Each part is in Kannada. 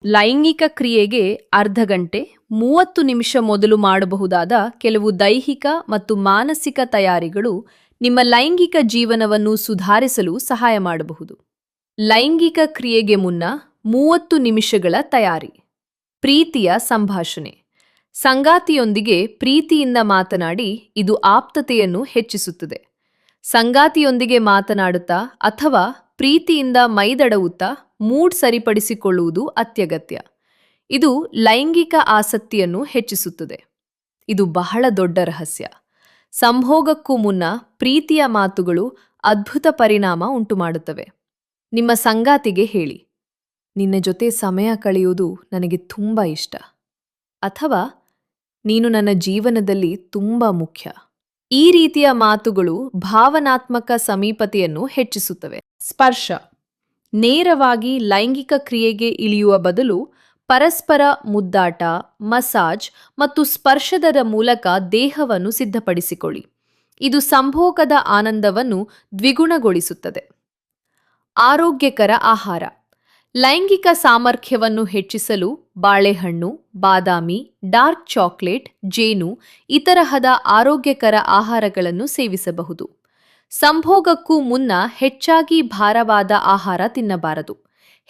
ಲೈಂಗಿಕ ಕ್ರಿಯೆಗೆ ಅರ್ಧ ಗಂಟೆ 30 ನಿಮಿಷ ಮೊದಲು ಮಾಡಬಹುದಾದ ಕೆಲವು ದೈಹಿಕ ಮತ್ತು ಮಾನಸಿಕ ತಯಾರಿಗಳು ನಿಮ್ಮ ಲೈಂಗಿಕ ಜೀವನವನ್ನು ಸುಧಾರಿಸಲು ಸಹಾಯ ಮಾಡಬಹುದು. ಲೈಂಗಿಕ ಕ್ರಿಯೆಗೆ ಮುನ್ನ 30 ನಿಮಿಷಗಳ ತಯಾರಿ. ಪ್ರೀತಿಯ ಸಂಭಾಷಣೆ. ಸಂಗಾತಿಯೊಂದಿಗೆ ಪ್ರೀತಿಯಿಂದ ಮಾತನಾಡಿ, ಇದು ಆಪ್ತತೆಯನ್ನು ಹೆಚ್ಚಿಸುತ್ತದೆ. ಸಂಗಾತಿಯೊಂದಿಗೆ ಮಾತನಾಡುತ್ತಾ ಅಥವಾ ಪ್ರೀತಿಯಿಂದ ಮೈದಡವುತ್ತಾ ಮೂಡ್ ಸರಿಪಡಿಸಿಕೊಳ್ಳುವುದು ಅತ್ಯಗತ್ಯ. ಇದು ಲೈಂಗಿಕ ಆಸಕ್ತಿಯನ್ನು ಹೆಚ್ಚಿಸುತ್ತದೆ. ಇದು ಬಹಳ ದೊಡ್ಡ ರಹಸ್ಯ. ಸಂಭೋಗಕ್ಕೂ ಮುನ್ನ ಪ್ರೀತಿಯ ಮಾತುಗಳು ಅದ್ಭುತ ಪರಿಣಾಮ ಉಂಟುಮಾಡುತ್ತವೆ. ನಿಮ್ಮ ಸಂಗಾತಿಗೆ ಹೇಳಿ, ನಿನ್ನ ಜೊತೆ ಸಮಯ ಕಳೆಯುವುದು ನನಗೆ ತುಂಬ ಇಷ್ಟ, ಅಥವಾ ನೀನು ನನ್ನ ಜೀವನದಲ್ಲಿ ತುಂಬ ಮುಖ್ಯ. ಈ ರೀತಿಯ ಮಾತುಗಳು ಭಾವನಾತ್ಮಕ ಸಮೀಪತೆಯನ್ನು ಹೆಚ್ಚಿಸುತ್ತವೆ. ಸ್ಪರ್ಶ. ನೇರವಾಗಿ ಲೈಂಗಿಕ ಕ್ರಿಯೆಗೆ ಇಳಿಯುವ ಬದಲು ಪರಸ್ಪರ ಮುದ್ದಾಟ, ಮಸಾಜ್ ಮತ್ತು ಸ್ಪರ್ಶದ ಮೂಲಕ ದೇಹವನ್ನು ಸಿದ್ಧಪಡಿಸಿಕೊಳ್ಳಿ. ಇದು ಸಂಭೋಗದ ಆನಂದವನ್ನು ದ್ವಿಗುಣಗೊಳಿಸುತ್ತದೆ. ಆರೋಗ್ಯಕರ ಆಹಾರ. ಲೈಂಗಿಕ ಸಾಮರ್ಥ್ಯವನ್ನು ಹೆಚ್ಚಿಸಲು ಬಾಳೆಹಣ್ಣು, ಬಾದಾಮಿ, ಡಾರ್ಕ್ ಚಾಕ್ಲೇಟ್, ಜೇನು ಇತರಹದ ಆರೋಗ್ಯಕರ ಆಹಾರಗಳನ್ನು ಸೇವಿಸಬಹುದು. ಸಂಭೋಗಕ್ಕೂ ಮುನ್ನ ಹೆಚ್ಚಾಗಿ ಭಾರವಾದ ಆಹಾರ ತಿನ್ನಬಾರದು.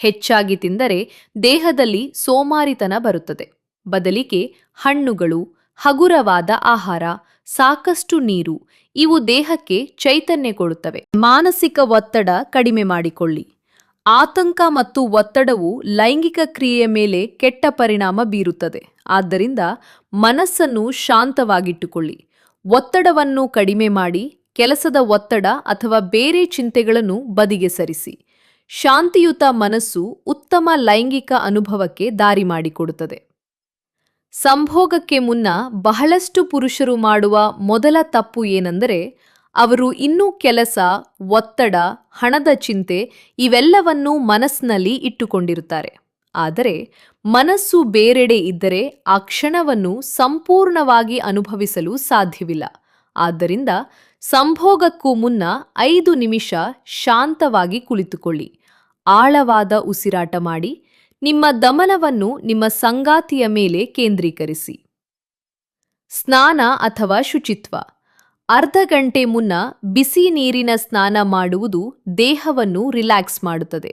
ಹೆಚ್ಚಾಗಿ ತಿಂದರೆ ದೇಹದಲ್ಲಿ ಸೋಮಾರಿತನ ಬರುತ್ತದೆ. ಬದಲಿಗೆ ಹಣ್ಣುಗಳು, ಹಗುರವಾದ ಆಹಾರ, ಸಾಕಷ್ಟು ನೀರು ಇವು ದೇಹಕ್ಕೆ ಚೈತನ್ಯ ಕೊಡುತ್ತವೆ. ಮಾನಸಿಕ ಒತ್ತಡ ಕಡಿಮೆ ಮಾಡಿಕೊಳ್ಳಿ. ಆತಂಕ ಮತ್ತು ಒತ್ತಡವು ಲೈಂಗಿಕ ಕ್ರಿಯೆಯ ಮೇಲೆ ಕೆಟ್ಟ ಪರಿಣಾಮ ಬೀರುತ್ತದೆ. ಆದ್ದರಿಂದ ಮನಸ್ಸನ್ನು ಶಾಂತವಾಗಿಟ್ಟುಕೊಳ್ಳಿ. ಒತ್ತಡವನ್ನು ಕಡಿಮೆ ಮಾಡಿ, ಕೆಲಸದ ಒತ್ತಡ ಅಥವಾ ಬೇರೆ ಚಿಂತೆಗಳನ್ನು ಬದಿಗೆ ಸರಿಸಿ. ಶಾಂತಿಯುತ ಮನಸ್ಸು ಉತ್ತಮ ಲೈಂಗಿಕ ಅನುಭವಕ್ಕೆ ದಾರಿ ಮಾಡಿಕೊಡುತ್ತದೆ. ಸಂಭೋಗಕ್ಕೆ ಮುನ್ನ ಬಹಳಷ್ಟು ಪುರುಷರು ಮಾಡುವ ಮೊದಲ ತಪ್ಪು ಏನೆಂದರೆ, ಅವರು ಇನ್ನೂ ಕೆಲಸ, ಒತ್ತಡ, ಹಣದ ಚಿಂತೆ ಇವೆಲ್ಲವನ್ನೂ ಮನಸ್ಸಿನಲ್ಲಿ ಇಟ್ಟುಕೊಂಡಿರುತ್ತಾರೆ. ಆದರೆ ಮನಸ್ಸು ಬೇರೆಡೆ ಇದ್ದರೆ ಆ ಕ್ಷಣವನ್ನು ಸಂಪೂರ್ಣವಾಗಿ ಅನುಭವಿಸಲು ಸಾಧ್ಯವಿಲ್ಲ. ಆದ್ದರಿಂದ ಸಂಭೋಗಕ್ಕೂ ಮುನ್ನ 5 ನಿಮಿಷ ಶಾಂತವಾಗಿ ಕುಳಿತುಕೊಳ್ಳಿ. ಆಳವಾದ ಉಸಿರಾಟ ಮಾಡಿ. ನಿಮ್ಮ ಗಮನವನ್ನು ನಿಮ್ಮ ಸಂಗಾತಿಯ ಮೇಲೆ ಕೇಂದ್ರೀಕರಿಸಿ. ಸ್ನಾನ ಅಥವಾ ಶುಚಿತ್ವ. ಅರ್ಧ ಗಂಟೆ ಮುನ್ನ ಬಿಸಿ ನೀರಿನ ಸ್ನಾನ ಮಾಡುವುದು ದೇಹವನ್ನು ರಿಲ್ಯಾಕ್ಸ್ ಮಾಡುತ್ತದೆ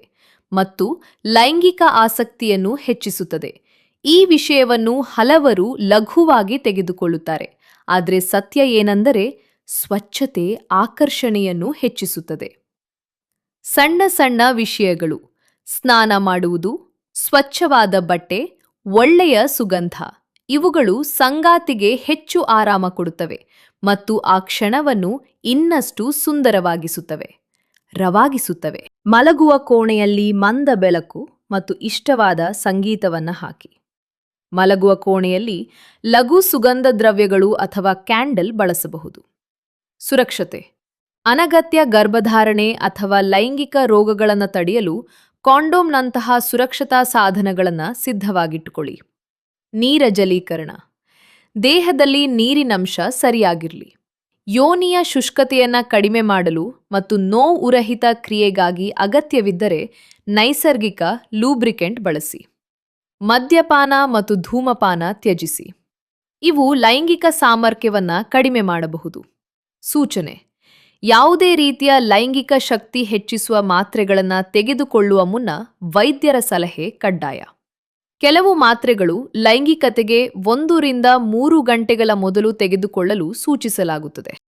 ಮತ್ತು ಲೈಂಗಿಕ ಆಸಕ್ತಿಯನ್ನು ಹೆಚ್ಚಿಸುತ್ತದೆ. ಈ ವಿಷಯವನ್ನು ಹಲವರು ಲಘುವಾಗಿ ತೆಗೆದುಕೊಳ್ಳುತ್ತಾರೆ. ಆದರೆ ಸತ್ಯ ಏನೆಂದರೆ, ಸ್ವಚ್ಛತೆ ಆಕರ್ಷಣೆಯನ್ನು ಹೆಚ್ಚಿಸುತ್ತದೆ. ಸಣ್ಣ ಸಣ್ಣ ವಿಷಯಗಳು. ಸ್ನಾನ ಮಾಡುವುದು, ಸ್ವಚ್ಛವಾದ ಬಟ್ಟೆ, ಒಳ್ಳೆಯ ಸುಗಂಧ ಇವುಗಳು ಸಂಗಾತಿಗೆ ಹೆಚ್ಚು ಆರಾಮ ಕೊಡುತ್ತವೆ ಮತ್ತು ಆ ಕ್ಷಣವನ್ನು ಇನ್ನಷ್ಟು ಸುಂದರವಾಗಿಸುತ್ತವೆ, ರವಾಗಿಸುತ್ತವೆ. ಮಲಗುವ ಕೋಣೆಯಲ್ಲಿ ಮಂದ ಬೆಳಕು ಮತ್ತು ಇಷ್ಟವಾದ ಸಂಗೀತವನ್ನು ಹಾಕಿ. ಮಲಗುವ ಕೋಣೆಯಲ್ಲಿ ಲಘು ಸುಗಂಧ ದ್ರವ್ಯಗಳು ಅಥವಾ ಕ್ಯಾಂಡಲ್ ಬಳಸಬಹುದು. ಸುರಕ್ಷತೆ. ಅನಗತ್ಯ ಗರ್ಭಧಾರಣೆ ಅಥವಾ ಲೈಂಗಿಕ ರೋಗಗಳನ್ನು ತಡೆಯಲು ಕಾಂಡೋಮ್ನಂತಹ ಸುರಕ್ಷತಾ ಸಾಧನಗಳನ್ನು ಸಿದ್ಧವಾಗಿಟ್ಟುಕೊಳ್ಳಿ. ನೀರಜಲೀಕರಣ. ದೇಹದಲ್ಲಿ ನೀರಿನಂಶ ಸರಿಯಾಗಿರಲಿ. ಯೋನಿಯ ಶುಷ್ಕತೆಯನ್ನು ಕಡಿಮೆ ಮಾಡಲು ಮತ್ತು ನೋವುರಹಿತ ಕ್ರಿಯೆಗಾಗಿ ಅಗತ್ಯವಿದ್ದರೆ ನೈಸರ್ಗಿಕ ಲೂಬ್ರಿಕೆಂಟ್ ಬಳಸಿ. ಮದ್ಯಪಾನ ಮತ್ತು ಧೂಮಪಾನ ತ್ಯಜಿಸಿ. ಇವು ಲೈಂಗಿಕ ಸಾಮರ್ಥ್ಯವನ್ನು ಕಡಿಮೆ ಮಾಡಬಹುದು. ಸೂಚನೆ: ಯಾವುದೇ ರೀತಿಯ ಲೈಂಗಿಕ ಶಕ್ತಿ ಹೆಚ್ಚಿಸುವ ಮಾತ್ರೆಗಳನ್ನು ತೆಗೆದುಕೊಳ್ಳುವ ಮುನ್ನ ವೈದ್ಯರ ಸಲಹೆ ಕಡ್ಡಾಯ. ಕೆಲವು ಮಾತ್ರೆಗಳು ಲೈಂಗಿಕತೆಗೆ 1 ರಿಂದ 3 ಗಂಟೆಗಳ ಮೊದಲು ತೆಗೆದುಕೊಳ್ಳಲು ಸೂಚಿಸಲಾಗುತ್ತದೆ.